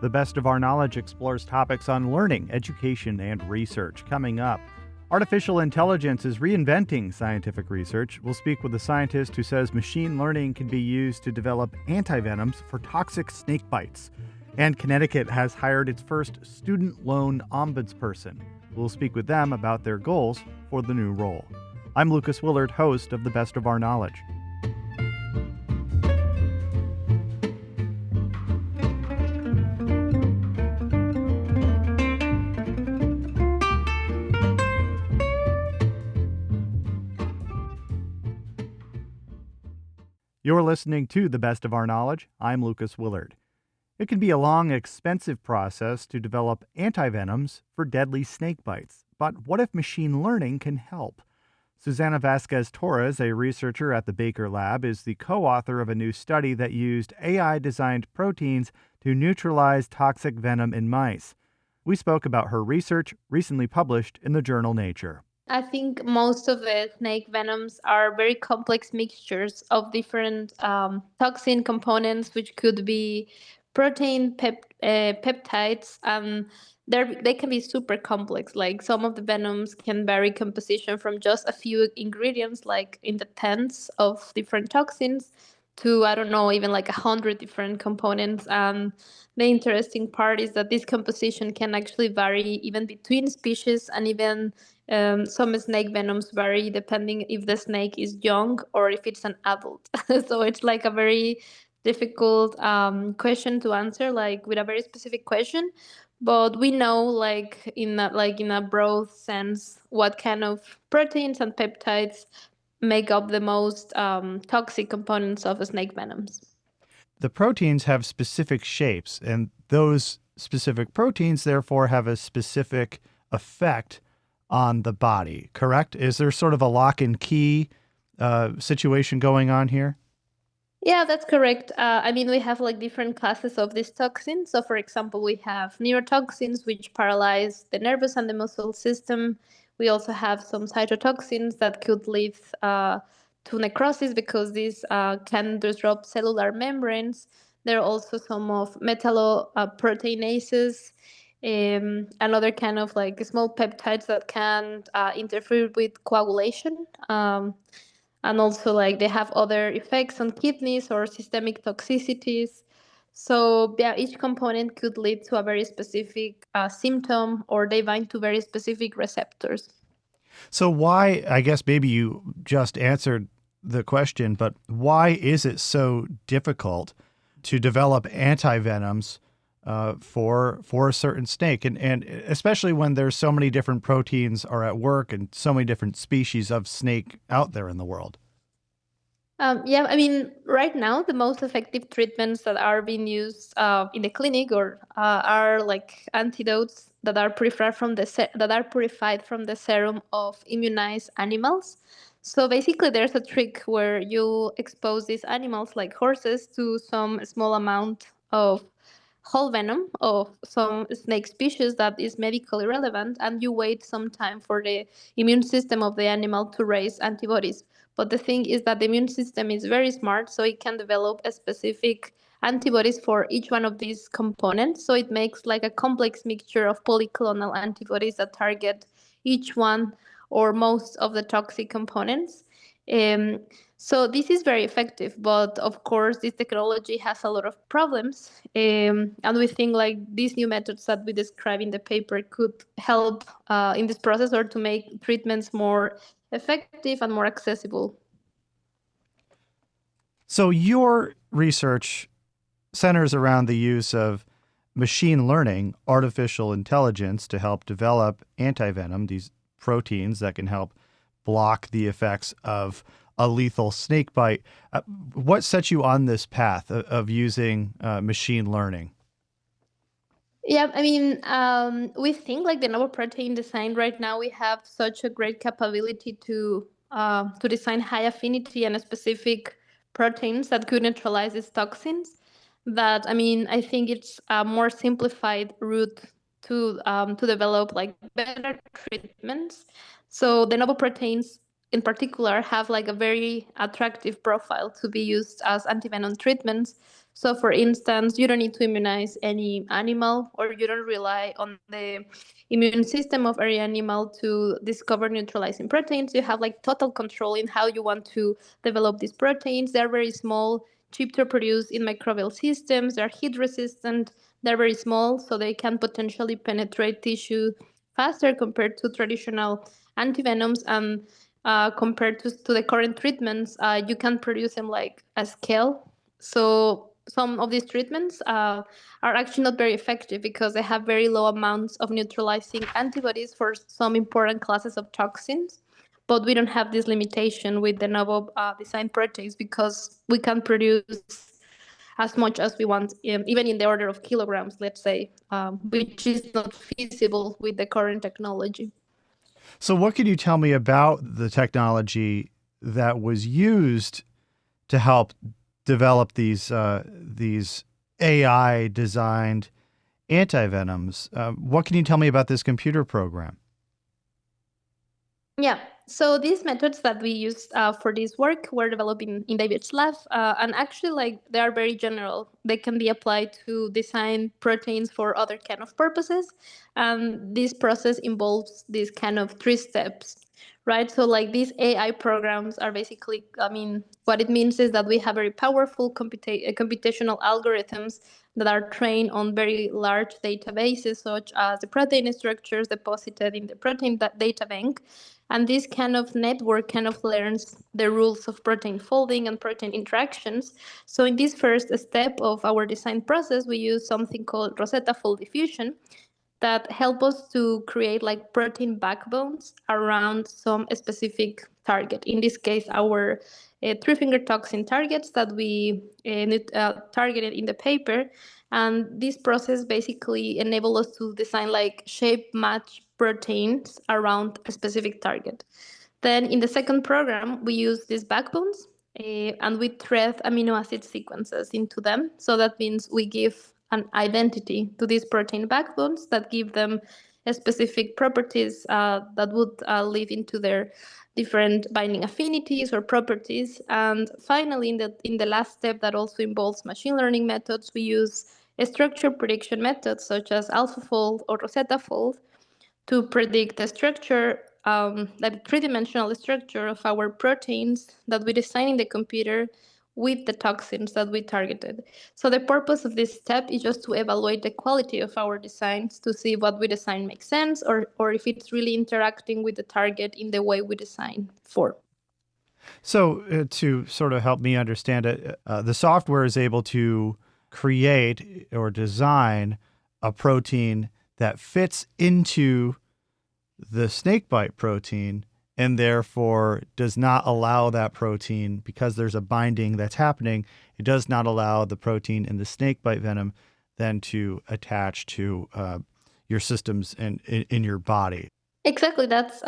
The Best of Our Knowledge explores topics on learning, education, and research. Coming up, artificial intelligence is reinventing scientific research. We'll speak with a scientist who says machine learning can be used to develop anti-venoms for toxic snakebites. And Connecticut has hired its first student loan ombudsperson. We'll speak with them about their goals for the new role. I'm Lucas Willard, host of The Best of Our Knowledge. You're listening to The Best of Our Knowledge. I'm Lucas Willard. It can be a long, expensive process to develop antivenoms for deadly snake bites. But what if machine learning can help? Susana Vasquez-Torres, a researcher at the Baker Lab, is the co-author of a new study that used AI-designed proteins to neutralize toxic venom in mice. We spoke about her research, recently published in the journal Nature. I think most of the snake venoms are very complex mixtures of different toxin components, which could be protein, peptides, and they can be super complex. Like some of the venoms can vary composition from just a few ingredients, like in the tens of different toxins, to I don't know, even like 100 different components. And the interesting part is that this composition can actually vary even between species, and even some snake venoms vary depending if the snake is young or if it's an adult. So it's like a very difficult question to answer, like with a very specific question. But we know, like in a broad sense, what kind of proteins and peptides make up the most toxic components of snake venoms. The proteins have specific shapes, and those specific proteins, therefore, have a specific effect on the body, correct? Is there sort of a lock and key situation going on here? Yeah, that's correct. I mean, we have like different classes of these toxins. So, for example, we have neurotoxins, which paralyze the nervous and the muscle system. We also have some cytotoxins that could lead to necrosis because these can disrupt cellular membranes. There are also some of metalloproteinases, another kind of like small peptides that can interfere with coagulation. And also like they have other effects on kidneys or systemic toxicities. So yeah, each component could lead to a very specific symptom, or they bind to very specific receptors. So why, I guess maybe you just answered the question, but why is it so difficult to develop antivenoms for a certain snake? And especially when there's so many different proteins are at work and so many different species of snake out there in the world. Yeah, I mean, right now the most effective treatments that are being used in the clinic or are like antidotes that are purified from the serum of immunized animals. So basically, there's a trick where you expose these animals, like horses, to some small amount of whole venom of some snake species that is medically relevant, and you wait some time for the immune system of the animal to raise antibodies. But the thing is that the immune system is very smart, so it can develop a specific antibodies for each one of these components. So it makes like a complex mixture of polyclonal antibodies that target each one or most of the toxic components. Um, so this is very effective, but of course, this technology has a lot of problems, and we think like these new methods that we describe in the paper could help in this process, or to make treatments more effective and more accessible. So your research centers around the use of machine learning, artificial intelligence to help develop antivenom, these proteins that can help block the effects of a lethal snake bite. What sets you on this path of using machine learning? Yeah, I mean, we think like the novel protein design right now, we have such a great capability to design high affinity and specific proteins that could neutralize these toxins. That I mean, I think it's a more simplified route to develop like better treatments. So the novel proteins in particular have like a very attractive profile to be used as antivenom treatments. So, for instance, you don't need to immunize any animal, or you don't rely on the immune system of every animal to discover neutralizing proteins. You have like total control in how you want to develop these proteins. They're very small, cheap to produce in microbial systems. They're heat resistant. They're very small, so they can potentially penetrate tissue faster compared to traditional antivenoms. And compared to the current treatments, you can produce them like a scale. So some of these treatments are actually not very effective because they have very low amounts of neutralizing antibodies for some important classes of toxins. But we don't have this limitation with the novel design proteins because we can produce as much as we want, even in the order of kilograms, let's say, which is not feasible with the current technology. So, what can you tell me about the technology that was used to help develop these AI designed antivenoms? What can you tell me about this computer program? Yeah. So these methods that we used for this work were developed in David's lab, and actually, like they are very general. They can be applied to design proteins for other kind of purposes, and this process involves these kind of three steps, right? So like these AI programs are basically, I mean, what it means is that we have very powerful computational algorithms that are trained on very large databases, such as the protein structures deposited in the protein data bank. And this kind of network kind of learns the rules of protein folding and protein interactions. So in this first step of our design process, we use something called Rosetta fold diffusion that help us to create like protein backbones around some specific target. In this case, our three-finger toxin targets that we targeted in the paper. And this process basically enable us to design like shape match proteins around a specific target. Then in the second program, we use these backbones and we thread amino acid sequences into them. So that means we give an identity to these protein backbones that give them specific properties that would live into their different binding affinities or properties. And finally, in the last step that also involves machine learning methods, we use structure prediction methods such as AlphaFold or Rosetta Fold to predict the structure, like three-dimensional structure of our proteins that we design in the computer with the toxins that we targeted. So the purpose of this step is just to evaluate the quality of our designs to see what we design makes sense, or if it's really interacting with the target in the way we design for. So, to sort of help me understand it, the software is able to create or design a protein that fits into the snakebite protein and therefore does not allow that protein, because there's a binding that's happening, it does not allow the protein in the snakebite venom then to attach to your systems in your body. Exactly, that's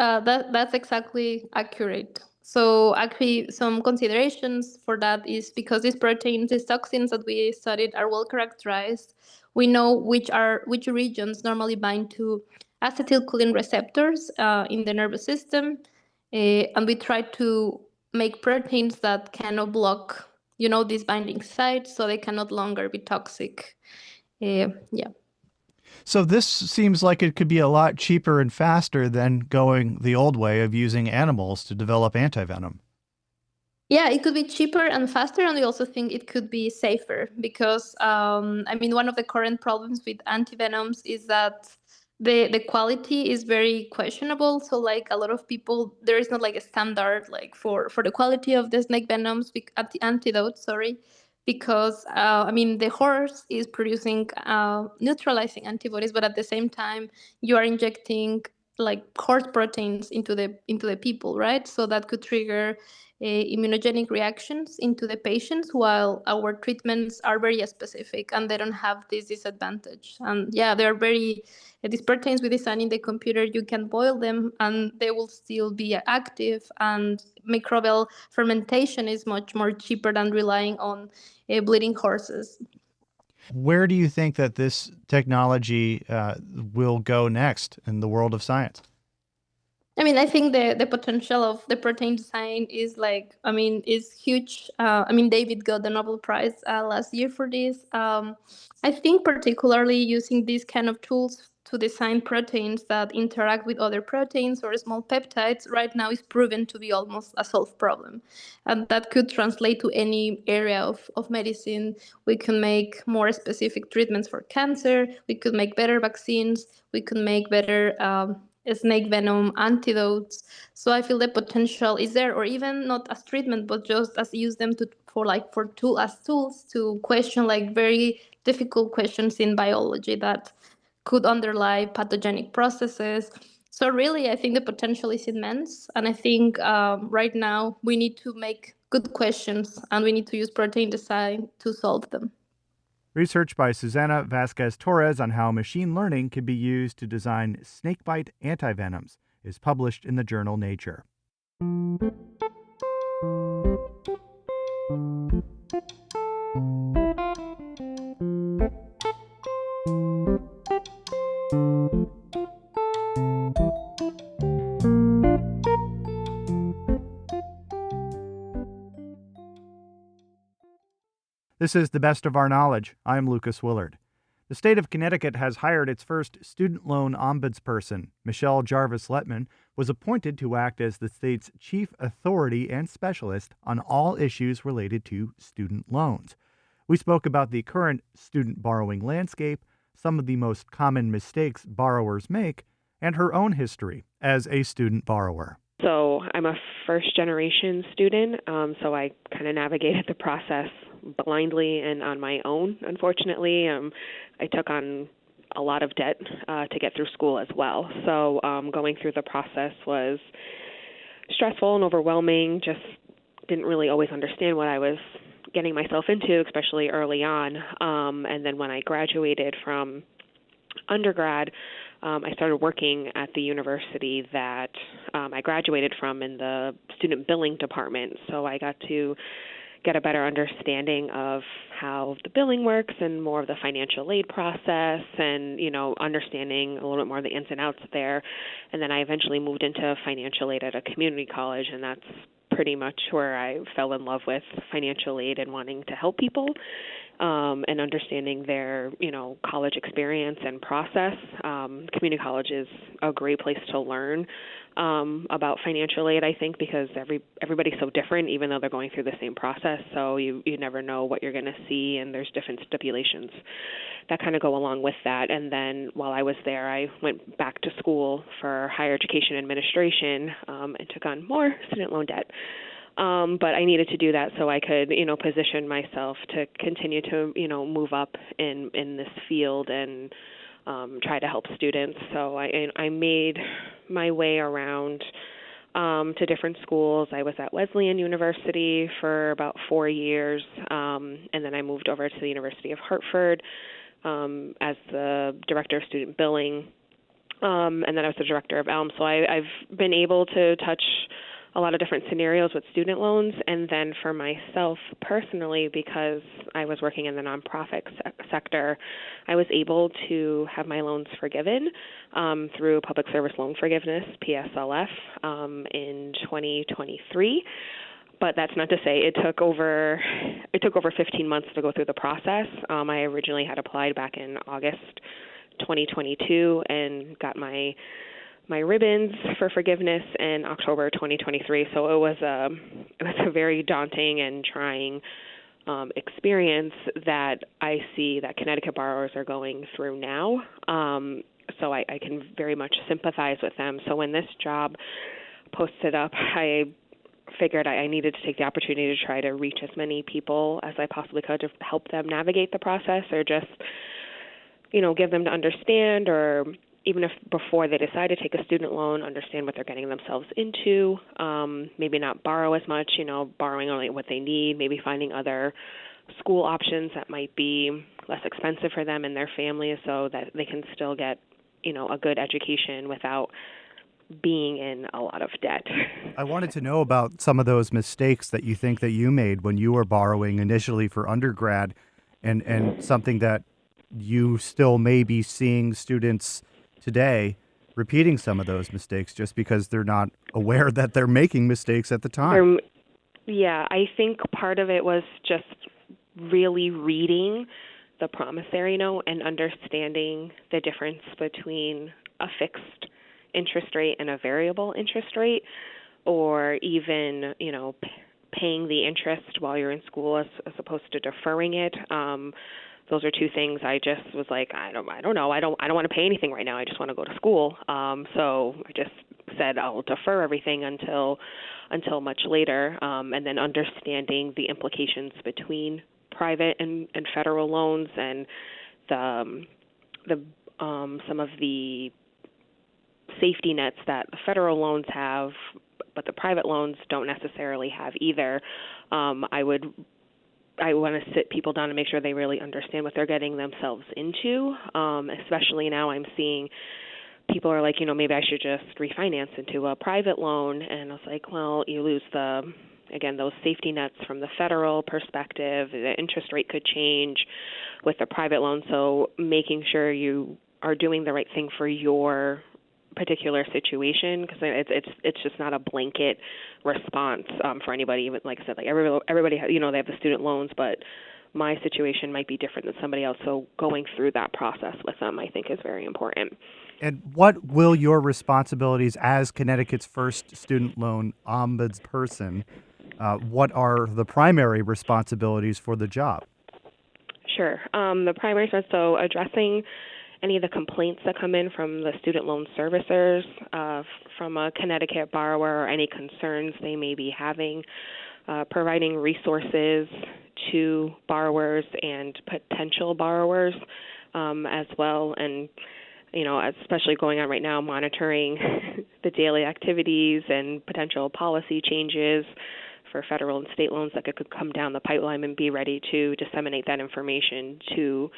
exactly accurate. So actually, some considerations for that is because these proteins, these toxins that we studied are well characterized. We know which regions normally bind to acetylcholine receptors in the nervous system, and we try to make proteins that cannot block, these binding sites, so they cannot longer be toxic. Yeah. So this seems like it could be a lot cheaper and faster than going the old way of using animals to develop antivenom. Yeah, it could be cheaper and faster, and we also think it could be safer because, I mean, one of the current problems with antivenoms is that the quality is very questionable. So, like a lot of people, there is not like a standard like for the quality of the snake venoms, antidotes. Sorry, because I mean the horse is producing neutralizing antibodies, but at the same time you are injecting like horse proteins into the people, right? So that could trigger immunogenic reactions into the patients, while our treatments are very specific and they don't have this disadvantage. And yeah, they're very, these proteins we design in the computer, you can boil them and they will still be active. And microbial fermentation is much more cheaper than relying on bleeding horses. Where do you think that this technology will go next in the world of science? I mean, I think the potential of the protein design is like, I mean, is huge. I mean, David got the Nobel Prize last year for this. I think particularly using these kind of tools to design proteins that interact with other proteins or small peptides right now is proven to be almost a solved problem. And that could translate to any area of medicine. We can make more specific treatments for cancer. We could make better vaccines. We could make better snake venom antidotes. So I feel the potential is there, or even not as treatment, but just as use them to for like for tool as tools to question like very difficult questions in biology that could underlie pathogenic processes. So really, I think the potential is immense, and I think right now we need to make good questions, and we need to use protein design to solve them. Research by Susana Vasquez Torres on how machine learning can be used to design snakebite antivenoms is published in the journal Nature. This is The Best of Our Knowledge. I'm Lucas Willard. The state of Connecticut has hired its first student loan ombudsperson. Michelle Jarvis Letman was appointed to act as the state's chief authority and specialist on all issues related to student loans. We spoke about the current student borrowing landscape, some of the most common mistakes borrowers make, and her own history as a student borrower. So I'm a first-generation student, so I kind of navigated the process blindly and on my own, unfortunately. I took on a lot of debt to get through school as well. So going through the process was stressful and overwhelming, just didn't really always understand what I was getting myself into, especially early on. And then when I graduated from undergrad, I started working at the university that I graduated from in the student billing department. So I got to get a better understanding of how the billing works and more of the financial aid process and, understanding a little bit more of the ins and outs there. And then I eventually moved into financial aid at a community college, and that's pretty much where I fell in love with financial aid and wanting to help people. And understanding their, college experience and process. Community college is a great place to learn about financial aid, I think, because everybody's so different, even though they're going through the same process. So you never know what you're going to see, and there's different stipulations that kind of go along with that. And then while I was there, I went back to school for higher education administration and took on more student loan debt. But I needed to do that so I could, position myself to continue to, move up in this field and try to help students. So I made my way around to different schools. I was at Wesleyan University for about 4 years, and then I moved over to the University of Hartford as the director of student billing, and then I was the director of ELM. So I've been able to touch a lot of different scenarios with student loans. And then for myself personally, because I was working in the nonprofit sector, I was able to have my loans forgiven through Public Service Loan Forgiveness, PSLF, in 2023. But that's not to say it took over 15 months to go through the process. I originally had applied back in August 2022 and got my ribbons for forgiveness in October 2023. So it was a very daunting and trying experience that I see that Connecticut borrowers are going through now. So I can very much sympathize with them. So when this job posted up, I figured I needed to take the opportunity to try to reach as many people as I possibly could to help them navigate the process, or just, give them to understand, or even if before they decide to take a student loan, understand what they're getting themselves into, maybe not borrow as much, borrowing only what they need, maybe finding other school options that might be less expensive for them and their families so that they can still get, a good education without being in a lot of debt. I wanted to know about some of those mistakes that you think that you made when you were borrowing initially for undergrad, and something that you still may be seeing students today repeating some of those mistakes just because they're not aware that they're making mistakes at the time. Yeah, I think part of it was just really reading the promissory note and understanding the difference between a fixed interest rate and a variable interest rate, or even, paying the interest while you're in school as opposed to deferring it. Those are two things I just was like, I don't know. I don't want to pay anything right now. I just want to go to school. So I just said I'll defer everything until much later, and then understanding the implications between private and federal loans, and the some of the safety nets that the federal loans have, but the private loans don't necessarily have either. I want to sit people down and make sure they really understand what they're getting themselves into, especially now I'm seeing people are like, maybe I should just refinance into a private loan. And I was like, well, you lose those safety nets from the federal perspective. The interest rate could change with the private loan. So making sure you are doing the right thing for your particular situation, because it's just not a blanket response for anybody. Even like I said, like everybody they have the student loans, but my situation might be different than somebody else. So going through that process with them, I think, is very important. And what will your responsibilities as Connecticut's first student loan ombudsperson, what are the primary responsibilities for the job? Sure. The primary so addressing any of the complaints that come in from the student loan servicers, from a Connecticut borrower, or any concerns they may be having, providing resources to borrowers and potential borrowers as well, and especially going on right now, monitoring the daily activities and potential policy changes for federal and state loans that could come down the pipeline, and be ready to disseminate that information to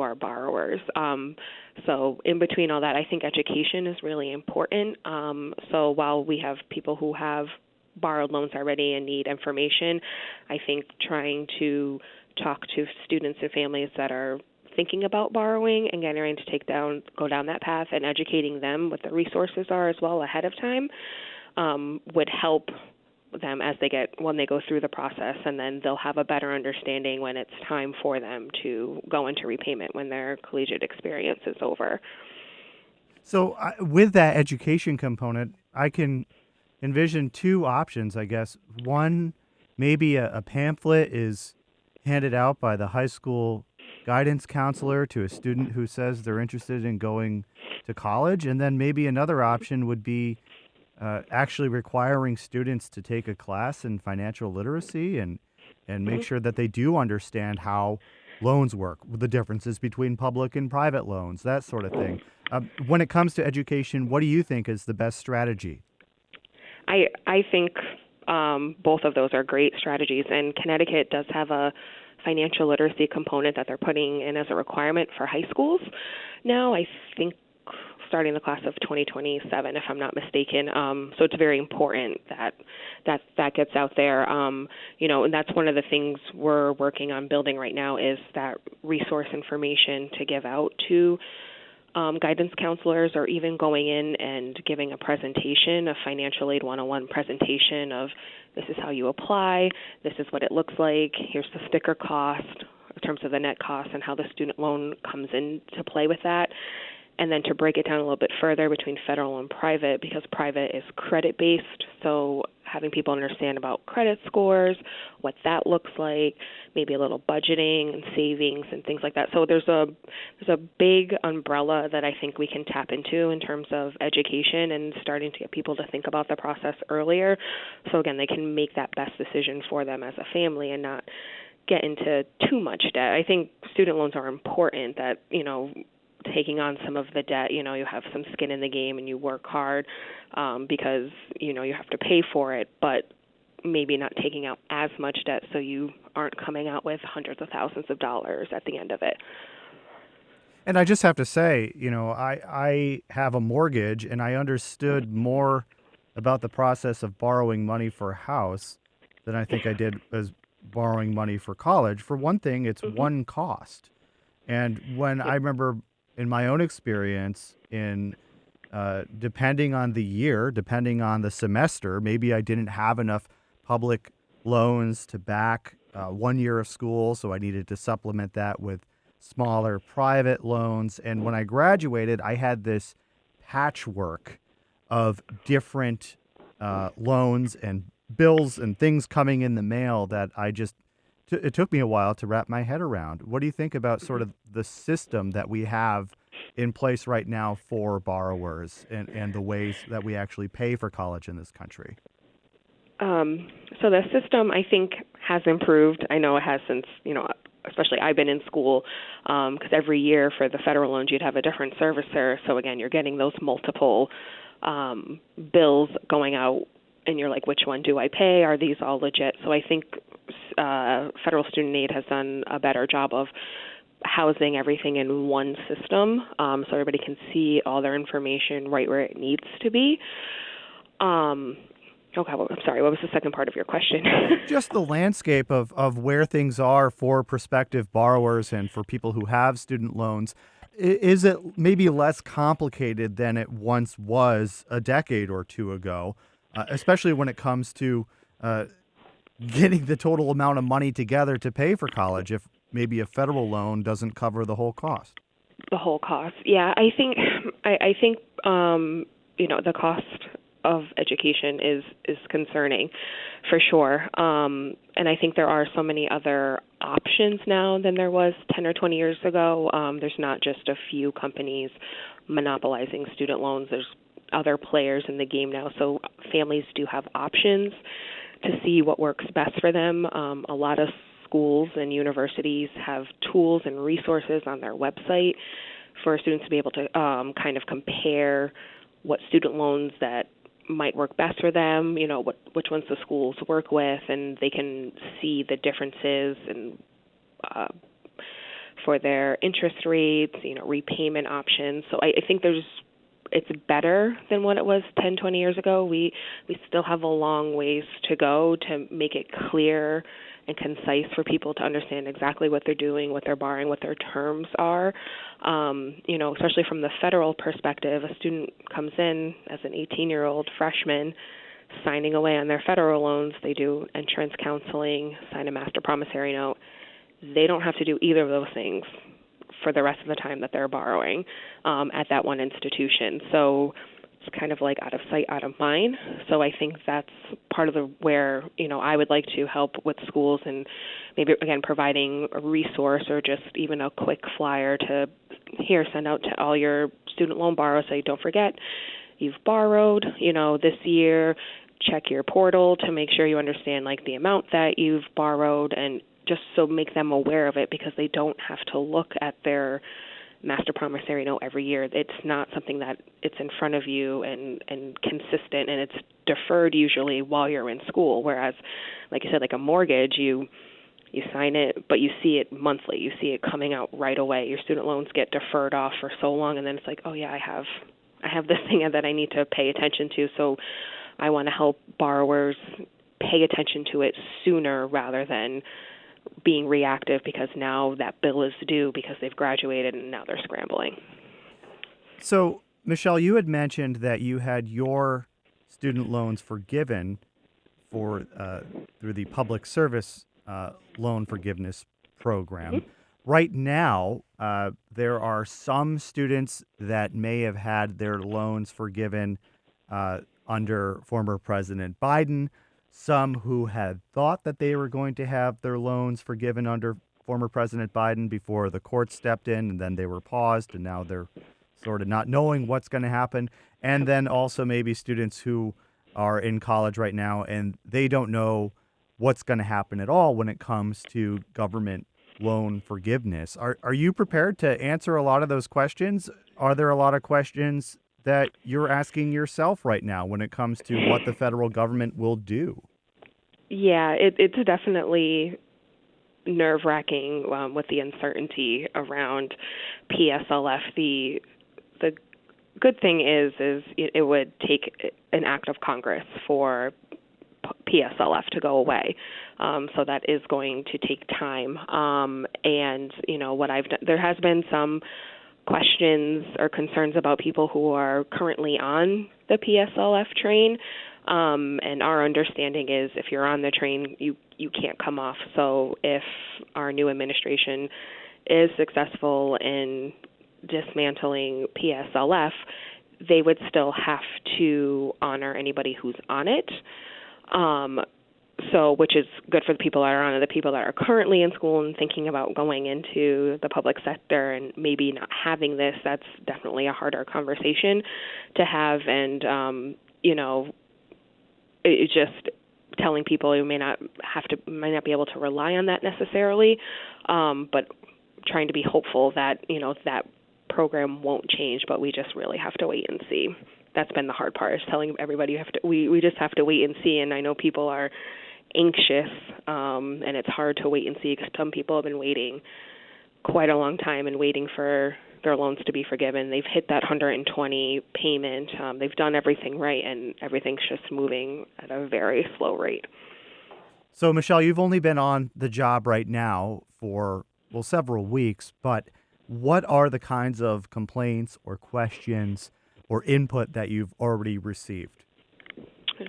our borrowers. So in between all that, I think education is really important. So while we have people who have borrowed loans already and need information, I think trying to talk to students and families that are thinking about borrowing and getting ready to go down that path, and educating them what the resources are as well ahead of time, would help them when they go through the process, and then they'll have a better understanding when it's time for them to go into repayment when their collegiate experience is over. So with that education component, I can envision two options, I guess. One, maybe a pamphlet is handed out by the high school guidance counselor to a student who says they're interested in going to college. And then maybe another option would be actually requiring students to take a class in financial literacy and make sure that they do understand how loans work, the differences between public and private loans, that sort of thing. When it comes to education, what do you think is the best strategy? I think both of those are great strategies, and Connecticut does have a financial literacy component that they're putting in as a requirement for high schools now. I think starting the class of 2027, if I'm not mistaken. So it's very important that gets out there. And that's one of the things we're working on building right now, is that resource information to give out to guidance counselors, or even going in and giving a presentation, a financial aid 101 presentation of, this is how you apply, this is what it looks like, here's the sticker cost in terms of the net cost, and how the student loan comes into play with that. And then to break it down a little bit further between federal and private, because private is credit-based, so having people understand about credit scores, what that looks like, maybe a little budgeting and savings and things like that. So there's a big umbrella that I think we can tap into in terms of education, and starting to get people to think about the process earlier, so again, they can make that best decision for them as a family and not get into too much debt. I think student loans are important, that, taking on some of the debt, you have some skin in the game and you work hard because, you have to pay for it, but maybe not taking out as much debt so you aren't coming out with hundreds of thousands of dollars at the end of it. And I just have to say, I have a mortgage, and I understood more about the process of borrowing money for a house than I think I did as borrowing money for college. For one thing, it's one cost. And when I remember in my own experience in depending on the year, depending on the semester, maybe I didn't have enough public loans to back 1 year of school, so I needed to supplement that with smaller private loans. And when I graduated, I had this patchwork of different loans and bills and things coming in the mail that it took me a while to wrap my head around. What do you think about sort of the system that we have in place right now for borrowers and the ways that we actually pay for college in this country? So the system, I think, has improved. I know it has since, especially I've been in school, because every year for the federal loans, you'd have a different servicer. So again, you're getting those multiple bills going out, and you're like, which one do I pay? Are these all legit? So I think federal student aid has done a better job of housing everything in one system, so everybody can see all their information right where it needs to be. Okay, well, I'm sorry, what was the second part of your question? Just the landscape of where things are for prospective borrowers and for people who have student loans. Is it maybe less complicated than it once was a decade or two ago, especially when it comes to getting the total amount of money together to pay for college if maybe a federal loan doesn't cover the whole cost? The whole cost, yeah. I think the cost of education is concerning, for sure. And I think there are so many other options now than there was 10 or 20 years ago. There's not just a few companies monopolizing student loans. There's other players in the game now. So families do have options to see what works best for them. A lot of schools and universities have tools and resources on their website for students to be able to kind of compare what student loans that might work best for them, which ones the schools work with, and they can see the differences and for their interest rates, repayment options. So I think it's better than what it was 10, 20 years ago. We still have a long ways to go to make it clear and concise for people to understand exactly what they're doing, what they're borrowing, what their terms are. Especially from the federal perspective, a student comes in as an 18-year-old freshman signing away on their federal loans. They do insurance counseling, sign a master promissory note. They don't have to do either of those things for the rest of the time that they're borrowing at that one institution. So it's kind of like out of sight, out of mind. So I think that's part of where I would like to help with schools and maybe, again, providing a resource or just even a quick flyer to send out to all your student loan borrowers. Say, don't forget, you've borrowed, this year. Check your portal to make sure you understand the amount that you've borrowed, and just so make them aware of it, because they don't have to look at their master promissory note every year. It's not something that it's in front of you and consistent, and it's deferred usually while you're in school. Whereas, like you said, like a mortgage, you sign it, but you see it monthly. You see it coming out right away. Your student loans get deferred off for so long, and then it's like, oh yeah, I have this thing that I need to pay attention to. So I want to help borrowers pay attention to it sooner rather than being reactive because now that bill is due because they've graduated and now they're scrambling. So, Michelle, you had mentioned that you had your student loans forgiven through the public service loan forgiveness program. Mm-hmm. Right now, there are some students that may have had their loans forgiven under former President Biden, some who had thought that they were going to have their loans forgiven under former President Biden before the court stepped in, and then they were paused, and now they're sort of not knowing what's going to happen. And then also maybe students who are in college right now, and they don't know what's going to happen at all when it comes to government loan forgiveness. Are you prepared to answer a lot of those questions? Are there a lot of questions that you're asking yourself right now when it comes to what the federal government will do? Yeah, it's definitely nerve-wracking with the uncertainty around PSLF. The good thing is it would take an act of Congress for PSLF to go away. So that is going to take time. And, what I've done, there has been some questions or concerns about people who are currently on the PSLF train. And our understanding is if you're on the train, you can't come off. So if our new administration is successful in dismantling PSLF, they would still have to honor anybody who's on it. So, which is good for the people that are on it. The people that are currently in school and thinking about going into the public sector and maybe not having this, that's definitely a harder conversation to have. And, it's just telling people you might not be able to rely on that necessarily, but trying to be hopeful that, that program won't change, but we just really have to wait and see. That's been the hard part, is telling everybody we just have to wait and see. And I know people are anxious, and it's hard to wait and see because some people have been waiting quite a long time and waiting for their loans to be forgiven. They've hit that 120 payment. They've done everything right, and everything's just moving at a very slow rate. So, Michelle, you've only been on the job right now for, several weeks, but what are the kinds of complaints or questions or input that you've already received?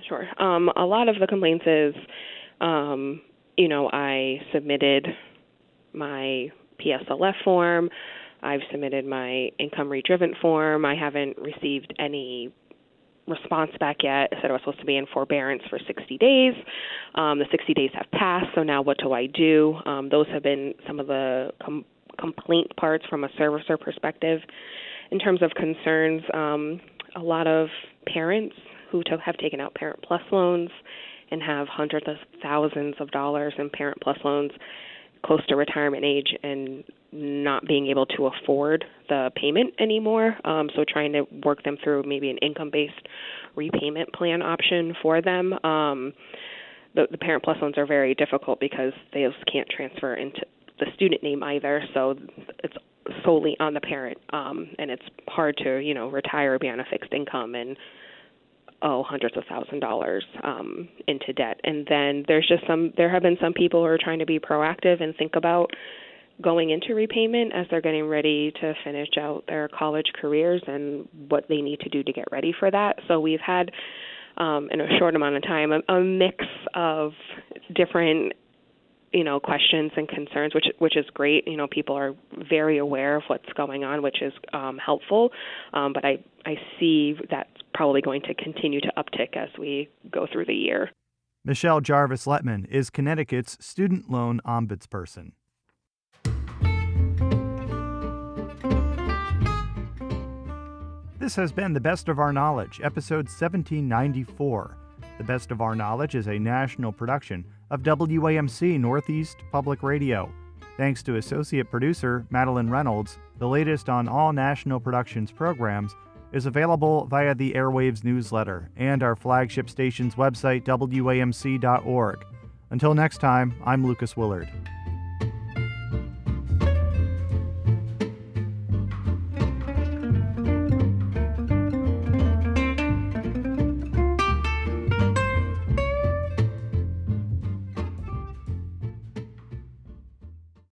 Sure. A lot of the complaints is, I submitted my PSLF form. I've submitted my income redriven form. I haven't received any response back yet. It said I was supposed to be in forbearance for 60 days. The 60 days have passed, so now what do I do? Those have been some of the complaint parts from a servicer perspective. In terms of concerns, a lot of parents who have taken out Parent Plus loans and have hundreds of thousands of dollars in Parent Plus loans close to retirement age and not being able to afford the payment anymore. So trying to work them through maybe an income-based repayment plan option for them. The Parent Plus loans are very difficult because they just can't transfer into the student name either. So it's solely on the parent, and it's hard to, retire or be on a fixed income and hundreds of $1,000s into debt. And then there have been some people who are trying to be proactive and think about going into repayment as they're getting ready to finish out their college careers and what they need to do to get ready for that. So we've had, in a short amount of time, a mix of different questions and concerns, which is great. People are very aware of what's going on, which is helpful. But I see that's probably going to continue to uptick as we go through the year. Michelle Jarvis-Letman is Connecticut's student loan ombudsperson. This has been The Best of Our Knowledge, episode 1794. The Best of Our Knowledge is a national production of WAMC Northeast Public Radio. Thanks to associate producer Madeline Reynolds, the latest on all National Productions programs is available via the Airwaves newsletter and our flagship station's website, WAMC.org. Until next time, I'm Lucas Willard.